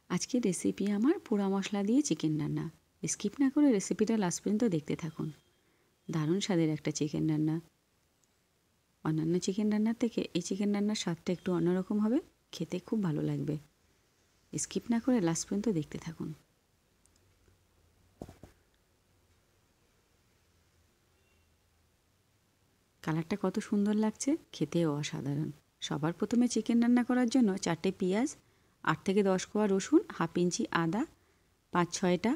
আজকের রেসিপি আমার পোড়া মশলা দিয়ে চিকেন রান্না। স্কিপ না করে রেসিপিটা লাস্ট পর্যন্ত দেখতে থাকুন। দারুণ স্বাদের একটা চিকেন রান্না। অন্যান্য চিকেন রান্নার থেকে এই চিকেন রান্নার স্বাদটা একটু অন্যরকম হবে, খেতে খুব ভালো লাগবে। স্কিপ না করে লাস্ট পর্যন্ত দেখতে থাকুন। কালারটা কত সুন্দর লাগছে, খেতেও অসাধারণ। সবার প্রথমে চিকেন রান্না করার জন্য 4টে পেঁয়াজ, 8 থেকে 10 কোয়া রসুন, হাফ ইঞ্চি আদা, 5-6টা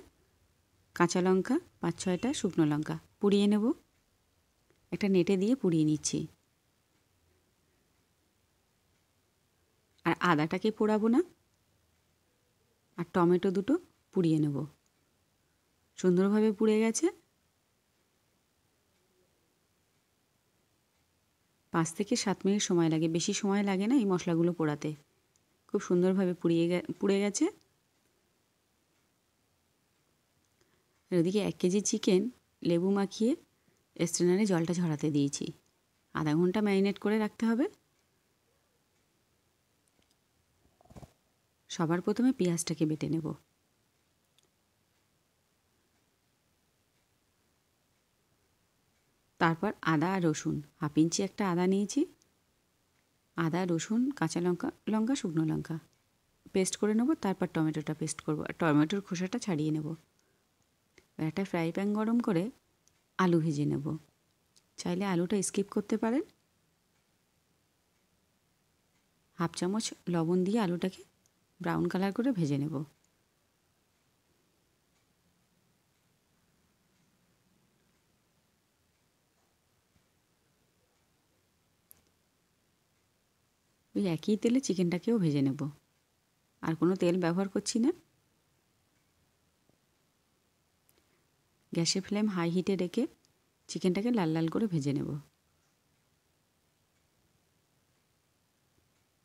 কাঁচা লঙ্কা, 5-6টা শুকনো লঙ্কা পুড়িয়ে নেব। একটা নেটে দিয়ে পুড়িয়ে নিচ্ছি। আর আদাটাকে পোড়াবো না। আর টমেটো দুটো পুড়িয়ে নেব। সুন্দরভাবে পুড়ে গেছে। 5 থেকে 7 মিনিট সময় লাগে, বেশি সময় লাগে না এই মশলাগুলো পোড়াতে। খুব সুন্দরভাবে পুড়ে গেছে। আর ওদিকে 1 কেজি চিকেন লেবু মাখিয়ে স্ট্রেনারে জলটা ঝরাতে দিয়েছি। আধা ঘন্টা ম্যারিনেট করে রাখতে হবে। সবার প্রথমে পেঁয়াজটাকে বেটে নেব। তারপর আদা আর রসুন, হাফ ইঞ্চি একটা আদা নিয়েছি। আদা, রসুন, কাঁচা লঙ্কা, শুকনো লঙ্কা পেস্ট করে নেব। তারপর টমেটোটা পেস্ট করব আর টমেটোর খোসাটা ছাড়িয়ে নেব। একটা ফ্রাই প্যান গরম করে আলু ভেজে নেব। চাইলে আলুটা স্কিপ করতে পারেন। হাফ চামচ লবণ দিয়ে আলুটাকে ব্রাউন কালার করে ভেজে নেব। ওই একই তেলে চিকেনটাকেও ভেজে নেব। আর কোনো তেল ব্যবহার করছি না। গ্যাসের ফ্লেম হাই হিটে রেখে চিকেনটাকে লাল লাল করে ভেজে নেব।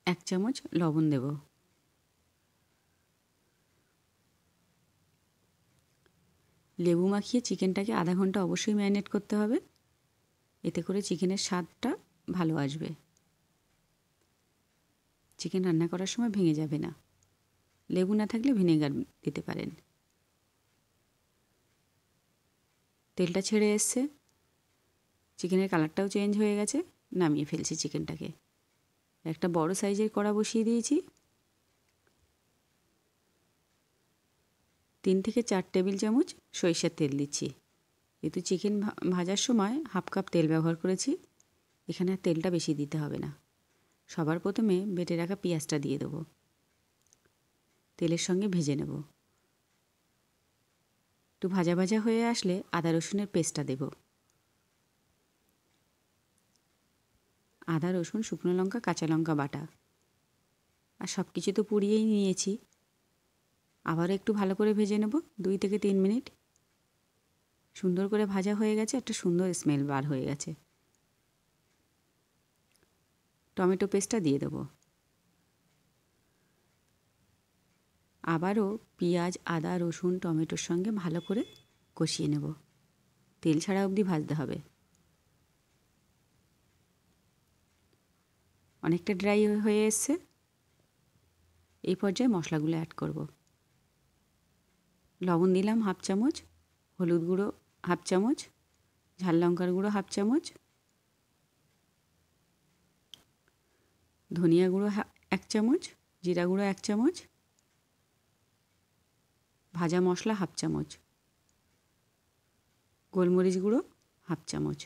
1 চামচ লবণ দেব। লেবু মাখিয়ে চিকেনটাকে আধা ঘন্টা অবশ্যই ম্যারিনেট করতে হবে। এতে করে চিকেনের স্বাদটা ভালো আসবে। চিকেন রান্না করার সময় ভেঙে যাবে না। লেবু না থাকলে ভিনেগার দিতে পারেন। তেলটা ছেড়ে এসছে, চিকেনের কালারটাও চেঞ্জ হয়ে গেছে। নামিয়ে ফেলছি চিকেনটাকে। একটা বড় সাইজের কড়া বসিয়ে দিয়েছি। 3 থেকে 4 টেবিল চামচ সরিষার তেল দিচ্ছি। যেহেতু চিকেন ভাজার সময় হাফ কাপ তেল ব্যবহার করেছি, এখানে আর তেলটা বেশি দিতে হবে না। সবার প্রথমে বেটে রাখা পেঁয়াজটা দিয়ে দেবো। তেলের সঙ্গে ভেজে নেব। একটু ভাজা ভাজা হয়ে আসলে আদা রসুনের পেস্টটা দেব। আদা, রসুন, শুকনো লঙ্কা, কাঁচা লঙ্কা বাটা। আর সব কিছু তো পুড়িয়েই নিয়েছি। আবারও একটু ভালো করে ভেজে নেব 2 থেকে 3 মিনিট। সুন্দর করে ভাজা হয়ে গেছে, একটা সুন্দর স্মেল বার হয়ে গেছে। টমেটো পেস্টটা দিয়ে দেবো। আবারও পেঁয়াজ, আদা, রসুন, টমেটোর সঙ্গে ভালো করে কষিয়ে নেব। তেল ছাড়া অবধি ভাজতে হবে। অনেকটা ড্রাই হয়ে এসছে। এই পর্যায়ে মশলাগুলো অ্যাড করব। লবণ দিলাম হাফ চামচ, হলুদ গুঁড়ো হাফ চামচ, ঝাল লঙ্কার গুঁড়ো হাফ চামচ, ধনিয়া গুঁড়ো 1 চামচ, জিরা গুঁড়ো 1 চামচ, ভাজা মশলা হাফ চামচ, গোলমরিচ গুঁড়ো হাফ চামচ।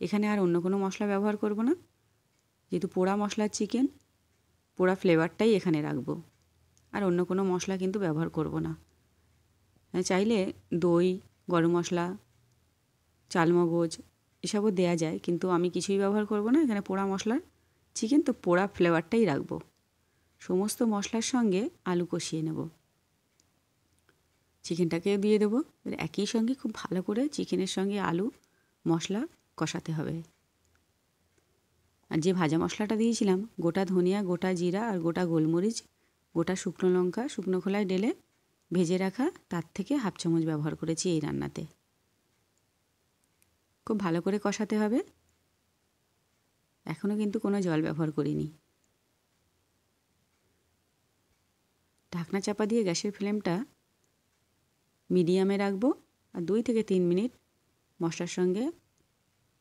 এখানে আর অন্য কোনো মশলা ব্যবহার করব না। যেহেতু পোড়া মশলার চিকেন, পোড়া ফ্লেভারটাই এখানে রাখবো। আর অন্য কোনো মশলা কিন্তু ব্যবহার করব না। চাইলে দই, গরম মশলা, চালমগজ এসবও দেয়া যায়, কিন্তু আমি কিছুই ব্যবহার করব না। এখানে পোড়া মশলার চিকেন তো পোড়া ফ্লেভারটাই রাখবো। সমস্ত মশলার সঙ্গে আলু কষিয়ে নেব। চিকেনটাকেও দিয়ে দেবো। একই সঙ্গে খুব ভালো করে চিকেনের সঙ্গে আলু মশলা কষাতে হবে। আর যে ভাজা মশলাটা দিয়েছিলাম, গোটা ধনিয়া, গোটা জিরা আর গোটা গোলমরিচ, গোটা শুকনো লঙ্কা শুকনো খোলায় ঢেলে ভেজে রাখা, তার থেকে হাফ চামচ ব্যবহার করেছি এই রান্নাতে। খুব ভালো করে কষাতে হবে। এখনও কিন্তু কোনো জল ব্যবহার করিনি। ঢাকনা চাপা দিয়ে গ্যাসের ফ্লেমটা মিডিয়ামে রাখবো আর 2 থেকে 3 মিনিট মশলার সঙ্গে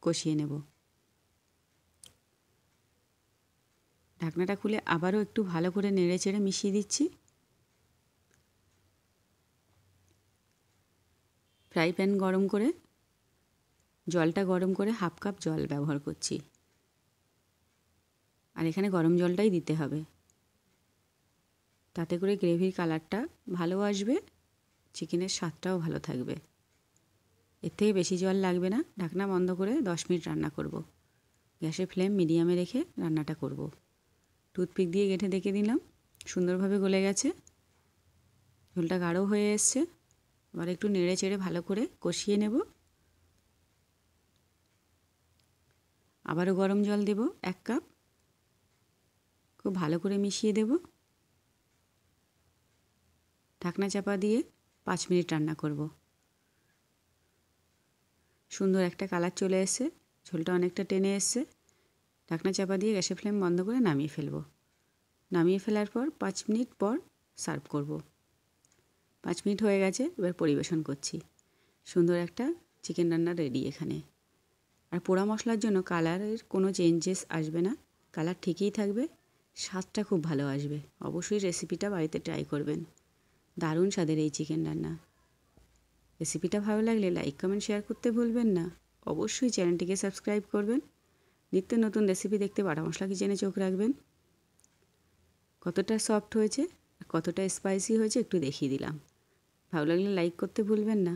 কষিয়ে নেব। ঢাকনাটা খুলে আবারও একটু ভালো করে নেড়ে চেড়ে মিশিয়ে দিচ্ছি। ফ্রাই প্যান গরম করে জলটা গরম করে 1/2 কাপ জল ব্যবহার করছি, আর এখানে গরম জলটাই দিতে হবে। তাতে করে গ্রেভির কালারটা ভালো আসবে, চিকেনের স্বাদটাও ভালো থাকবে। এর থেকে বেশি জল লাগবে না। ঢাকনা বন্ধ করে 10 মিনিট রান্না করব। গ্যাসের ফ্লেম মিডিয়ামে রেখে রান্নাটা করব। টুথপিক দিয়ে গেঁথে দেখে দিলাম, সুন্দরভাবে গলে গেছে, ঝোলটা গাঢ় হয়ে এসছে। এবার একটু নেড়ে চেড়ে ভালো করে কষিয়ে নেব। আবারও গরম জল দেব 1 কাপ, খুব ভালো করে মিশিয়ে দেব। ঢাকনা চাপা দিয়ে 5 মিনিট রান্না করব। সুন্দর একটা কালার চলে এসছে, ঝোলটা অনেকটা টেনে এসছে। ঢাকনা চাপা দিয়ে গ্যাসের ফ্লেম বন্ধ করে নামিয়ে ফেলব। নামিয়ে ফেলার পর 5 মিনিট পর সার্ভ করব। 5 মিনিট হয়ে গেছে, এবার পরিবেশন করছি। সুন্দর একটা চিকেন রান্না রেডি এখানে। আর পোড়া মশলার জন্য কালারের কোনো চেঞ্জেস আসবে না, কালার ঠিকই থাকবে, স্বাদটা খুব ভালো আসবে। অবশ্যই রেসিপিটা বাড়িতে ট্রাই করবেন। দারুণ স্বাদের এই চিকেন রান্না। রেসিপিটা ভালো লাগলে লাইক কমেন্ট শেয়ার করতে ভুলবেন না। অবশ্যই চ্যানেলটিকে সাবস্ক্রাইব করবেন। নিত্য নতুন রেসিপি দেখতে বাটা মশলা কিচেনে চোখ রাখবেন। কতটা সফট হয়েছে আর কতটা স্পাইসি হয়েছে একটু দেখিয়ে দিলাম। ভালো লাগলে লাইক করতে ভুলবেন না।